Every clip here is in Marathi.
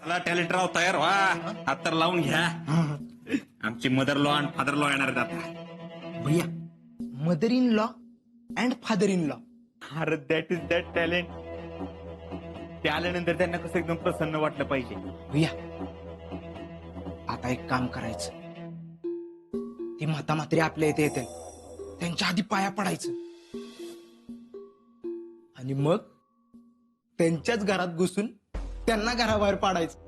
घरातला टॅलेंट राव तयार व्हा. हात तर लावून घ्या. आमची मदर लॉ आणि फादर लॉ येणार आहेत आता. भैया mother in law and father in law. अरे दॅट इज दॅट टॅलेंट. ते आल्यानंतर त्यांना कसं एकदम प्रसन्न वाटलं पाहिजे. भैया आता एक काम करायचं. ती म्हाता म्हात्री आपल्या इथे येते, त्यांच्या आधी पाया पडायचं आणि मग त्यांच्याच घरात घुसून त्यांना घराबाहेर पाडायचं.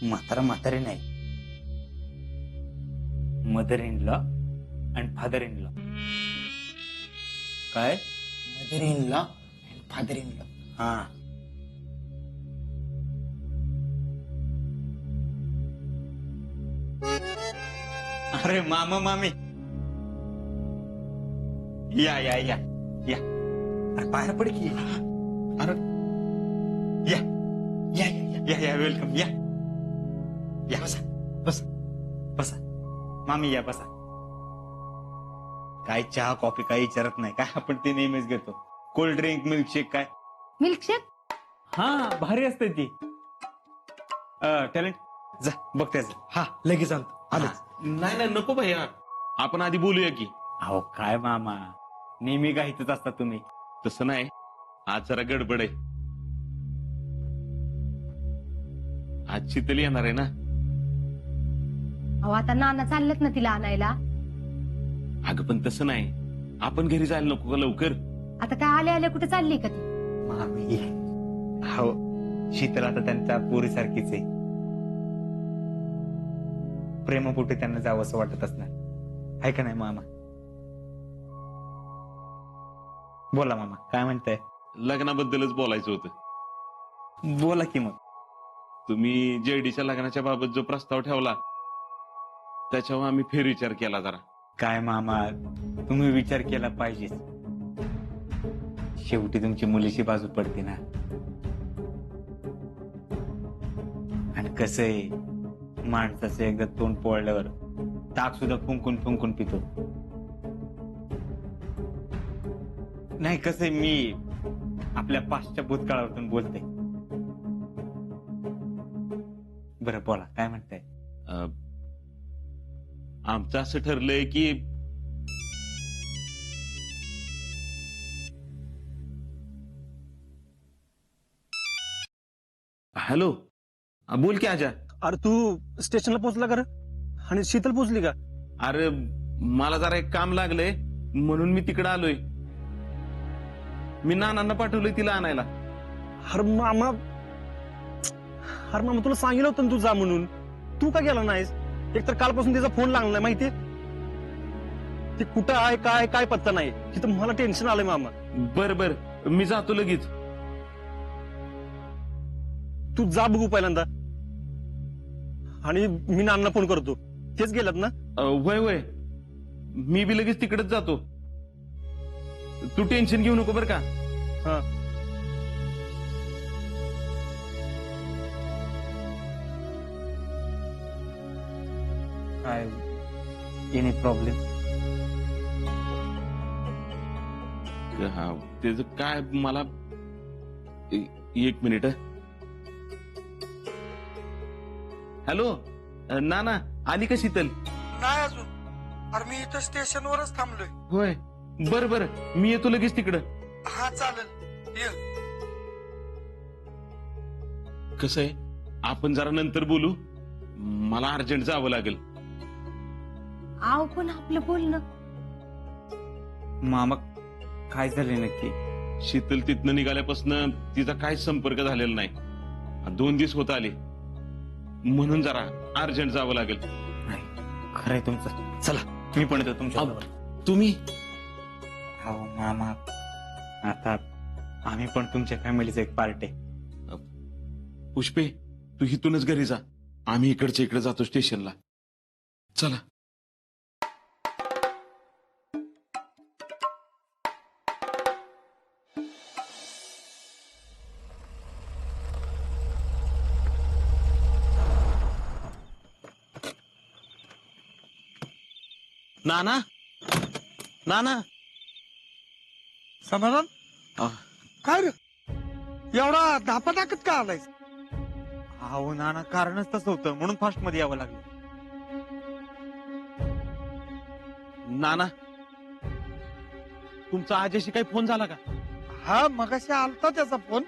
म्हातारा म्हातारी नाही, mother in law and father in law. काय? Mother in law and father in law. हा. अरे मामा मामी या या या या. अरे बाहेर पड की. अरे या या या या या या वेलकम या या. बसा बसा बसा मामी या बसा. काय चहा कॉफी काही विचारत नाही काय, आपण ते नेहमीच घेतो. कोल्ड ड्रिंक मिल्कशेक काय. मिल्कशेक. हा भारी असते ती. टॅलेंट जा बघ त्याच. हा लगेच आणतो. आलो. नाही नाही नको भैया, आपण आधी बोलूया की. अहो काय मामा, नेहमी काहीतच असता तुम्ही. तसं नाही, आज जरा गडबड आहे. आज शीतल येणार आहे ना. अहो आता नाना चाललेत ना तिला आणायला. अगं पण तसं नाही, आपण घरी जायला नको का लवकर. आता काय आले आले कुठे चालली का ती? मामी हो, शीतल आता त्यांच्या पोरीसारखीच आहे. प्रेमपोटी त्यांना जावं असं वाटत असणार आहे का नाही मामा. बोला मामा काय म्हणताय. लग्नाबद्दलच बोलायचं होतं. बोला की मग. तुम्ही जेडीच्या लग्नाच्या बाबत जो प्रस्ताव ठेवला त्याच्यावर आम्ही फेरविचार केला जरा. काय मामा, तुम्ही विचार केला पाहिजे. शेवटी तुमची मुलीची बाजू पडते ना. आणि कसं आहे, माणसाचं एकदा तोंड पोळल्यावर ताक सुद्धा फुंकून फुंकून पितो. नाही कसं आहे, मी आपल्या पाठच्या भूतकाळातून बोलते. बरं बोला काय म्हणताय. आमचं असं ठरलंय की हॅलो बोल की आजा. अरे तू स्टेशनला पोहोचला का रे? आणि शीतल पोहोचली का? अरे मला जरा एक काम लागलंय म्हणून मी तिकडे आलोय. मी नानांना पाठवलंय तिला आणायला. अरे मामा तुला सांगितलं होतं ना तू जा म्हणून. तू का गेला नाहीस? एकतर कालपासून तिचा फोन लागला नाही माहितीये. ती कुठं आहे काय काय पत्ता नाही. तिथं मला टेन्शन आलंय मामा. बर बर मी जातो लगेच. तू जा बघू पहिल्यांदा, आणि मी नानांना फोन करतो. तेच गेलात ना? वय वय मी बी लगेच तिकडेच जातो. तू टेन्शन घेऊ नको बर का. हा काय एनी प्रॉब्लेम. हा त्याच काय मला एक मिनिट. हॅलो नाना आली का शीतल? नाही अजून. अरे मी इथं स्टेशनवरच थांबलोय. होय बर बर मी येतो लगेच तिकडं. हा चालेल ये. कसं आहे, आपण जरा नंतर बोलू. मला अर्जंट जावं लागेल. आव पण आपलं बोलणं. मामा काय झाले नक्की. शीतल तिथनं निघाल्यापासून तिचा काहीच संपर्क झालेला नाही. 2 दिवस होत आले म्हणून जरा अर्जंट जावं लागेल. नाही खरंय तुमचं. चला मी पण येतो तुमच्या. तुम्ही हो मामा, आता आम्ही पण तुमच्या फॅमिलीचा एक पार्ट आहे. पुष्पे तू इथूनच घरी जा. आम्ही इकडच्या इकडे जातो स्टेशनला. चला. नाना नाना समाधान काय रे एवढा धापा टाकत का आलायस? अहो नाना कारणच तसं होतं म्हणून फास्ट मध्ये यावं लागलं. नाना तुमचा आजशी काही फोन झाला का? हा मगाशी आलता त्याचा फोन,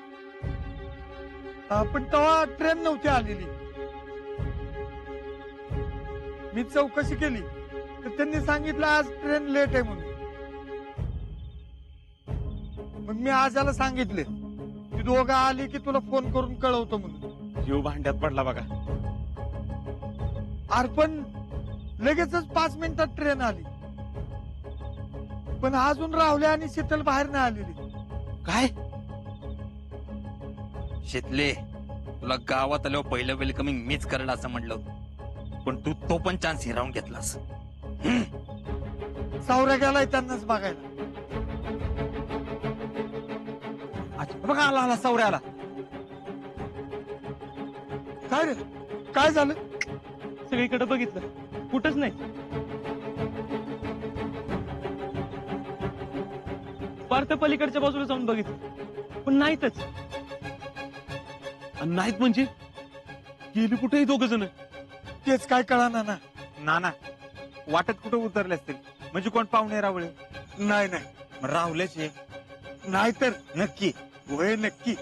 पण तेव्हा ट्रेन नव्हती आलेली. मी चौकशी केली तर त्यांनी सांगितलं आज ट्रेन लेट आहे म्हणून. मग मी आजाला सांगितले की दोघं आली की तुला फोन करून कळवतो म्हणून. जीव भांड्यात पडला बघा. अरे पण लगेचच 5 मिनिटात ट्रेन आली, पण अजून राहुल्या आणि शीतल बाहेर नाही आलेली. काय शितले, तुला गावात आल्यावर पहिलं वेलकमिंग मीच करल असं म्हणलं होतं. पण तू तो पण चान्स हिरावून घेतलास. सावऱ्या गेलाय त्यांनाच बघायला. अच्छा, बघा आला आला सौर्या आला. काय रे काय झालं? सगळीकडे बघितलं, कुठंच नाही. पार्थ पलीकडच्या बाजूला जाऊन बघितलं, पण नाहीतच. आणि नाहीत म्हणजे गेली कुठेही दोघ जण. तेच काय कळाना ना. नाना वाटत कुठं उतरले असतील, म्हणजे कोण पाहुणे रावळे? नाही नाही मग राहुलेचे नाहीतर नक्की. होय नक्की.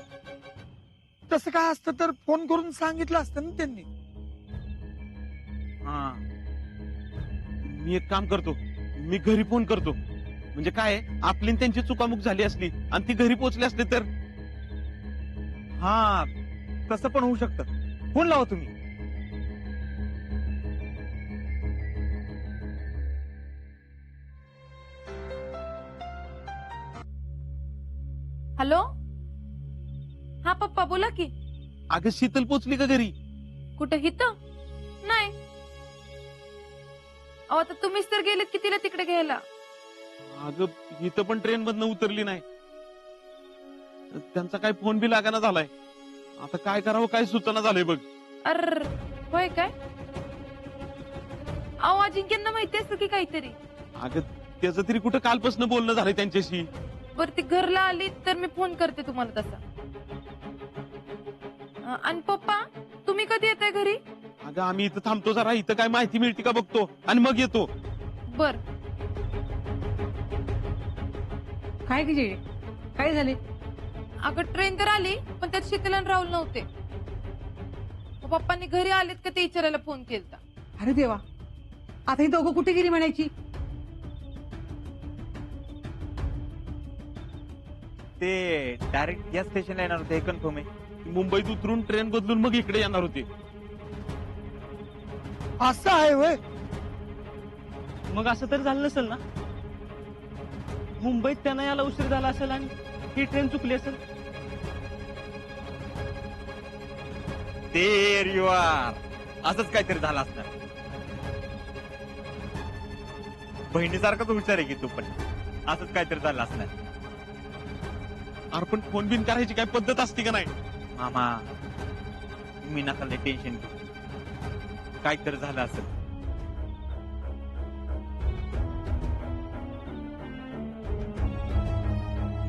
तसं काय असतं तर फोन करून सांगितलं असतं ना त्यांनी. हा मी एक काम करतो, मी घरी फोन करतो. म्हणजे काय आपली आणि त्यांची चुकामुक झाली असली आणि ती घरी पोहोचली असली तर. हा तसं पण होऊ शकतं. फोन लावा तुम्ही. हॅलो, हा पप्पा बोला की. अगं शीतल पोचली का घरी? कुठं हिथं नाही. अहो आता तुम्हीच तर गेलेत की तिला तिकडे घ्यायला. अगं इथं पण ट्रेन मधनं उतरली नाही. त्यांचा काय फोन बी लागाना झालाय. आता काय करावं काय सुचना झालंय बघ. अर होय काय? अहो अजिंक्यांना माहिती असतं की काहीतरी. अगं त्याचं तरी कुठं कालपासून बोलणं झालंय त्यांच्याशी. बर ती घरला आली तर मी फोन करते तुम्हाला तसा. आणि पप्पा तुम्ही कधी येताय घरी? अगं आम्ही इथं थांबतो, जरा इथं काय माहिती मिळते का बघतो आणि मग येतो. बर. काय की काय झाले? अगं ट्रेन तर आली पण त्यात शीतल आणि राहुल नव्हते. पप्पांनी घरी आलेत का ते विचारायला फोन केलता. अरे देवा, आता ही दोघं कुठे गेली म्हणायची? ते डायरेक्ट या स्टेशनला येणार होते, हे कन्फर्म आहे. मुंबईत उतरून ट्रेन बदलून मग इकडे येणार होते. असं आहे वय. मग असं तर झालं नसेल ना? मुंबईत त्यांना यायला उशीर झाला असेल आणि ही ट्रेन चुकली असेल. There you are. असंच काहीतरी झालं असणार. बहिणीसारखाच विचार आहे की तू पण. असंच काहीतरी झालं असणार. अरे पण फोन बिन करायची काय पद्धत असते का नाही? मामा मी नका लय टेन्शन घेऊ. काहीतरी झालं असेल.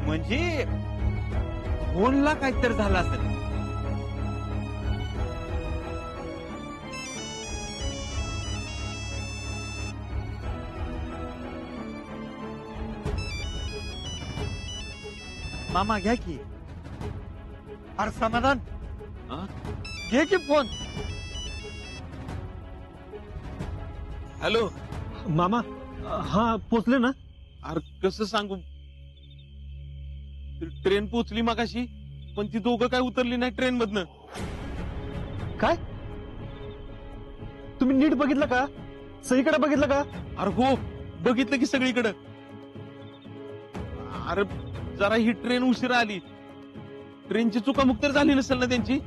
म्हणजे फोनला काहीतरी झालं असेल. मामा घ्या की. अरे समाधान हा? घे की फोन. हॅलो मामा, हा पोचले ना? अरे कसं सांगू, ट्रेन पोचली मगाशी पण ती दोघं काय उतरली नाही ट्रेन मधनं. काय? तुम्ही नीट बघितलं का? सगळीकडे बघितलं का? अरे हो बघितलं की सगळीकडं. अरे जरा ही ट्रेन उशिरा आली. ट्रेनची चुकामुक तर झाली नसेल ना त्यांची?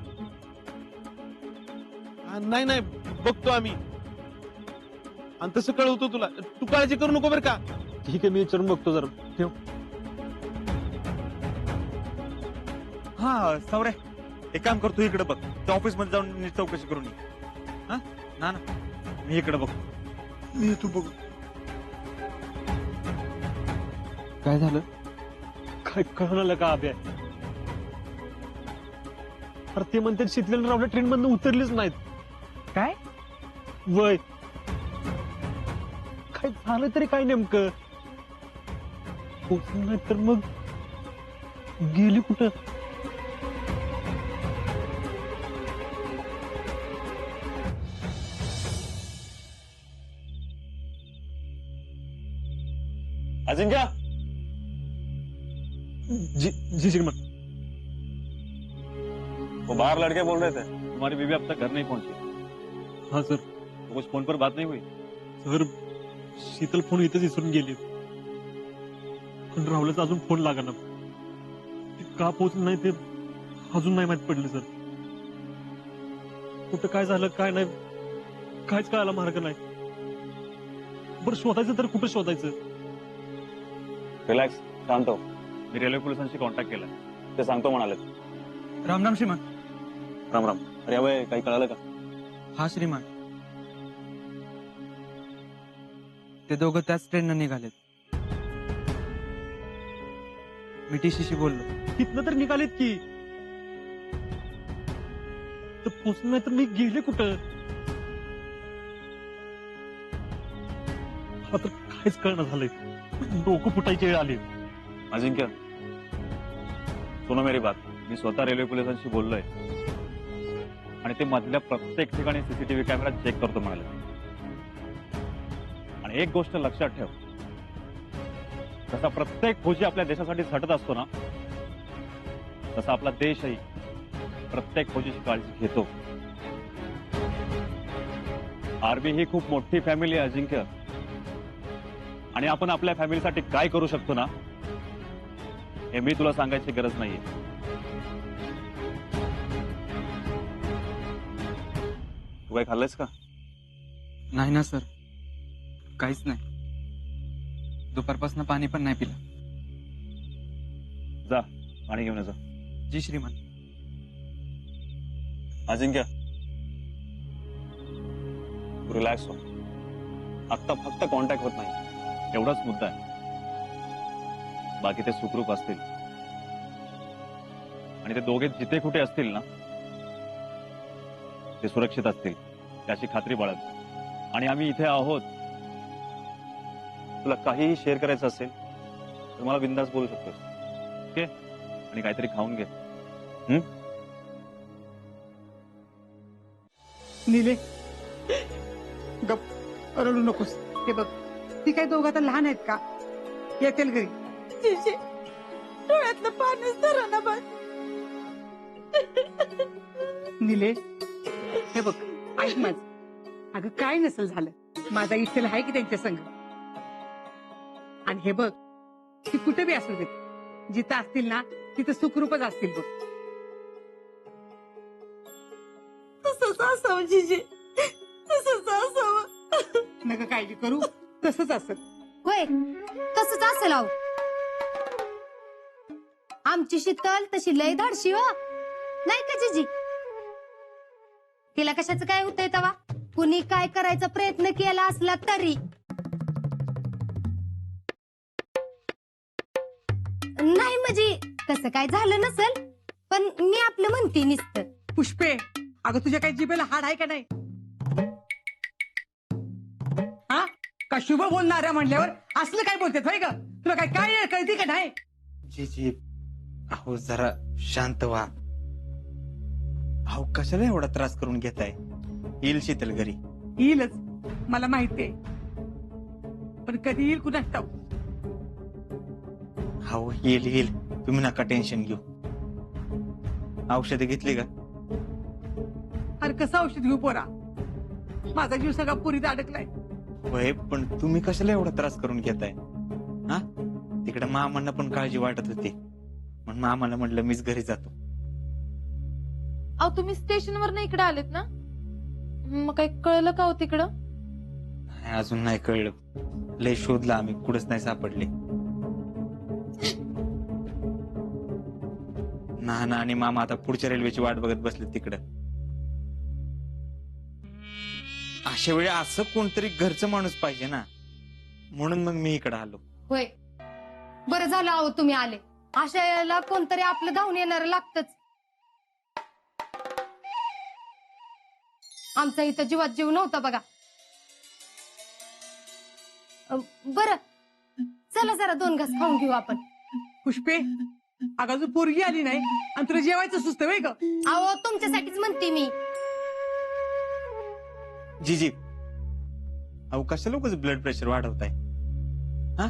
नाही नाही बघतो आम्ही आणि तसं कळवतो तुला. तू काळजी करू नको बरं का. ठीक आहे, मी विचारून बघतो जरा. ठेव. हा सौरे, एक काम करतो, इकडे बघ. त्या ऑफिस मध्ये जाऊन नीट चौकशी करून ये. हा ना ना, मी इकडे बघतो. मी तू बघ. काय झालं? काय कळलं का अभ्या? अरे ते म्हणतात शीतल रावला ट्रेन मधनं उतरलीच नाहीत. काय? वय काय झालं तरी काय नेमकं पोचलं नाही तर मग गेली कुठं? अजिंक्य जी जी श्रीमान. वो बाहर लड़के बोल रहे थे तुम्हारी बीवी अब तक घर नहीं पहुंची. हाँ सर. तो कुछ फोन पर बात नहीं हुई? सर शीतल फोन इथंच विसरून गेली पण राहुलचा अजून फोन लागला. ते का पोहोचलं नाही ते अजून नाही माहित पडले सर. कुठं काय झालं काय नाही काहीच कळायला मार्ग नाही. बरं शोधायचं तर कुठं शोधायचं? रिलॅक्स, शांत हो. मी रेल्वे पोलिसांशी कॉन्टॅक्ट केला, ते सांगतो म्हणाले. राम राम श्रीमान. राम राम. अरे अभय काही कळालं का? हा श्रीमान, ते दोघं त्याच ट्रेननं निघालेत. मी टीसीशी बोललो. तिथनं तर निघालेत की तर पोचलं नाही तर मी गेले कुठं? आता काहीच कळणं झालंय. डोकं फुटायची वेळ आली. अजिंक्य सुनो मेरी बात. मी स्वतः रेल्वे पोलिसांशी बोललोय आणि ते मधल्या प्रत्येक ठिकाणी सीसीटीव्ही कॅमेरा चेक करतो म्हणाले. आणि एक गोष्ट लक्षात ठेव, जसा प्रत्येक फौजी आपल्या देशासाठी झटत असतो ना, तसा आपला देशही प्रत्येक फौजीची काळजी घेतो. आर्मी ही खूप मोठी फॅमिली आहे अजिंक्य, आणि आपण आपल्या फॅमिलीसाठी काय करू शकतो ना, हे मी तुला सांगायची गरज नाहीये. तू काय खाल्लंयस का? नाही ना सर, काहीच नाही. दुपारपासून पाणी पण नाही पिलं. जा पाणी घेऊन ये जा. जी श्रीमान. अजिंक्य रिलॅक्स हो. आता फक्त कॉन्टॅक्ट होत नाही एवढाच मुद्दा आहे. बाकी ते सुखरूप असतील आणि ते दोघे जिथे कुठे असतील ना ते सुरक्षित असतील याची खात्री बाळग. आणि आम्ही इथे आहोत. तुला काहीही शेअर करायचं असेल तर मला बिंदास बोलू शकतोस. ओके? आणि काहीतरी खाऊन घे. निले गप रडू नकोस. हे बघ, ती काही दोघं आता लहान आहेत का? येतील घरी. डोळ्यातलं पाणीच धरा ना बघ. निले हे बघ, ऐक माझ. अगं काय नसेल झालं, माझा इथेल आहे की त्यांच्या संग. आणि हे बघ, ती कुठे बी असू देत, जिथं असतील ना तिथं सुखरूपच असतील बघ. तसंच असावं जिजे, तसंच असावं. नका काळजी करू, तसंच असत. होय, तसंच असेल. अहो, आमची शीतल तशी लय धाडशी हो, नाही का जिजी? तिला कशाचं काय होतंय तवा? कुणी काय करायचा प्रयत्न केला असला तरी नाही. म्हणजे तसं काय झालं नसल, पण मी आपलं म्हणते नुसतं. पुष्पे, अगं तुझ्या काही जिभेला हाड आहे का नाही? हा का शुभ बोलणाऱ्या म्हणल्यावर असलं काय बोलते होय ग? तुला काय काय कळते का नाही? जी जी, अहो जरा शांत व्हा. अहो कशाला एवढा त्रास करून घेताय? येईल शीतल घरी. येईलच, मला माहितीये, पण कधी येईल कुणास ठाऊक. हो येईल येईल, तुम्ही नका टेन्शन घेऊ. औषधे घेतली का? अरे कसं औषध घेऊ पोरा? माझा जीव सगळा पुरीत अडकलाय. होय, पण तुम्ही कशाला एवढा त्रास करून घेताय? हा, तिकडे मामांना पण काळजी वाटत होती, म्हणून मामाला म्हटलं मीच घरी जातो. अहो तुम्ही स्टेशनवर ना इकडे आलेत ना, मग काही कळलं का हो तिकडं? नाही, अजून नाही कळलं. लय शोधला आम्ही, कुठंच नाही सापडले. नाना आणि मामा आता पुढच्या रेल्वेची वाट बघत बसले तिकडं. अशा वेळी असं कोणतरी घरचं माणूस पाहिजे ना, म्हणून मग मी इकडे आलो. होय, बरं झालं अहो तुम्ही आले. अशा वेळेला कोणतरी आपलं धावून येणार लागतच. आमचा इथं जीवात जीव नव्हता बघा. बरं चला जरा 2 घास खाऊन घेऊ आपण. पुष्पे, अगं अजून पोरगी आली नाही आणि तुला जेवायचं सुचतं व्हय ग? अहो तुमच्यासाठीच म्हणते मी. जीजी अहो कशा लोकच ब्लड प्रेशर वाढवताय? हा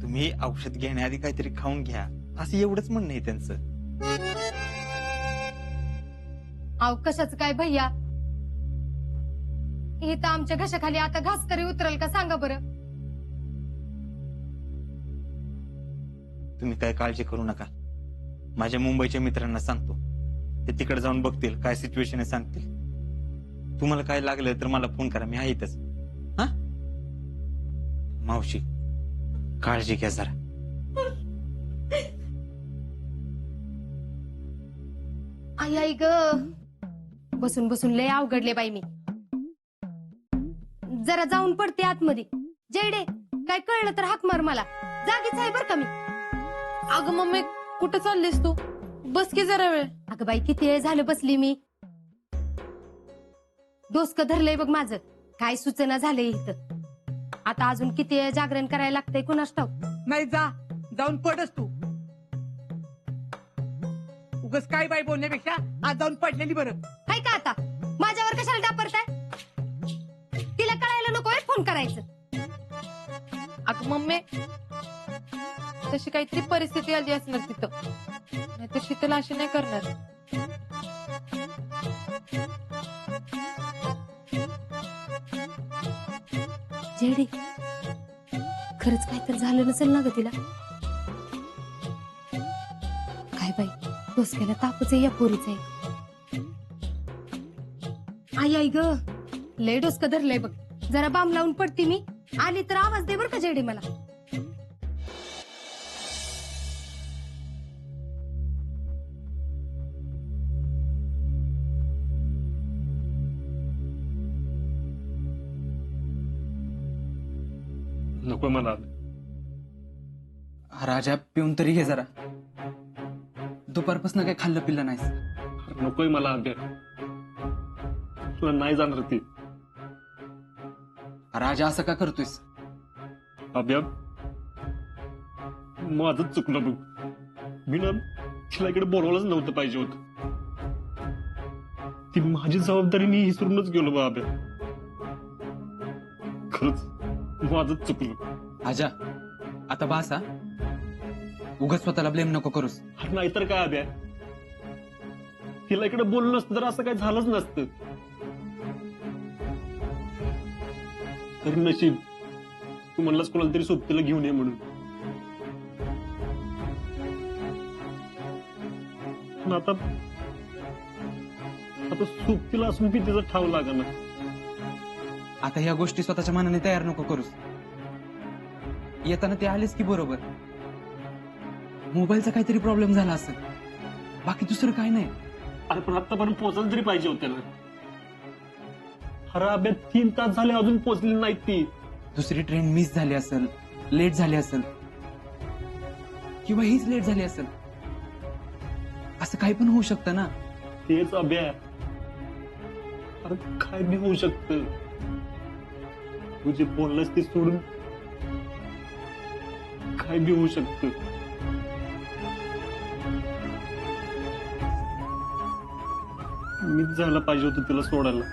तुम्ही औषध घेण्याआधी काहीतरी खाऊन घ्या असं एवढंच म्हणणं आहे त्यांचं. अहो कशाच काय भैया, इथं आमच्या घशाखाली आता घास तरी उतरल का सांगा बरं. तुम्ही काय काळजी करू नका. माझ्या मुंबईच्या मित्रांना सांगतो, ते तिकडे जाऊन बघतील काय सिच्युएशन आहे सांगतील. तुम्हाला काय लागलं तर मला फोन करा, मी आहे इथंच. हा मावशी काळजी घ्या जरा. आई आई ग, बसून बसून लय अवघडले बाई मी. जरा जाऊन पडते आतमध्ये. जयडे काय कळलं तर हाक मार मला, जागीच आहे बर का मी. अगं मम्मी कुठं चाललीस तू? बस की जरा वेळ. अगं बाई किती वेळ झालं बसली मी. डोसकं धरलंय बघ माझं, काय सूचना झालंय इथं. आता अजून किती वेळ जागरण करायला लागतंय कुणास ठाऊक. नाही जा, जाऊन पडस तू. उगच काय बाई बोलण्यापेक्षा आज जाऊन पडलेली बरं. काय का आता माझ्यावर कशाला डापरताय? तिला कळायला नको फोन करायचं. अगं मम्मी तशी काहीतरी परिस्थिती आली असणार तिथं, नाहीतर शीतल अशी नाही करणार. जेडी खरंच काय तर झालं नसेल ना ग तिला. काय बाई डोसक्याला तापच आहे या पोरीच आहे. आई आई ग लय डोसकं धरलंय बघ. जरा बाम लावून पडते मी. आली तर आवाज दे बर का जेडी मला. नको मला. राजा पिऊन तरी घे जरा. दुपारपासून काही खाल्लं पिल्लं नाहीस. नकोय मला अभ्या, तुला नाही जाणार ती. राजा असं का करतोयस? अभ्या माझंच चुकलं बघ. मी ना तिला इकडे बोलवलंच नव्हतं पाहिजे होत. ती माझी जबाबदारी मी विसरूनच गेलो बा अभ्या. खरंच माझंच चुकलं. आजा आता बास हा. उगाच स्वतःला ब्लेम नको करूस. नाहीतर काय अभ्या, तिला इकडे बोललं नसतं तर असं काही झालंच नसतं. तरी नशीब तू म्हणलास कोणाला तरी सोबतीला घेऊन ये म्हणून. पण आता सोबतीला असून बी तिचा ठाव लागा ना. आता ह्या गोष्टी स्वतःच्या मनाने तयार नको करूस. येताना ते आलेच की बरोबर. मोबाईलचा काहीतरी प्रॉब्लेम झाला असेल, बाकी दुसरं काय नाही. अरे पण आतापर्यंत पोहोचायला तरी पाहिजे होत्या ना. अरे अभ्या 3 तास झाले अजून पोहोचली नाहीत ती. दुसरी ट्रेन मिस झाली असेल, लेट झाली असेल, किंवा हीच लेट झाली असेल. असं काही पण होऊ शकतं ना. तेच अभ्या, अरे काय बी होऊ शकतं. तू जे बोललास ते सोडून काय बी होऊ शकतं. मीच जायला पाहिजे होतं तिला सोडायला.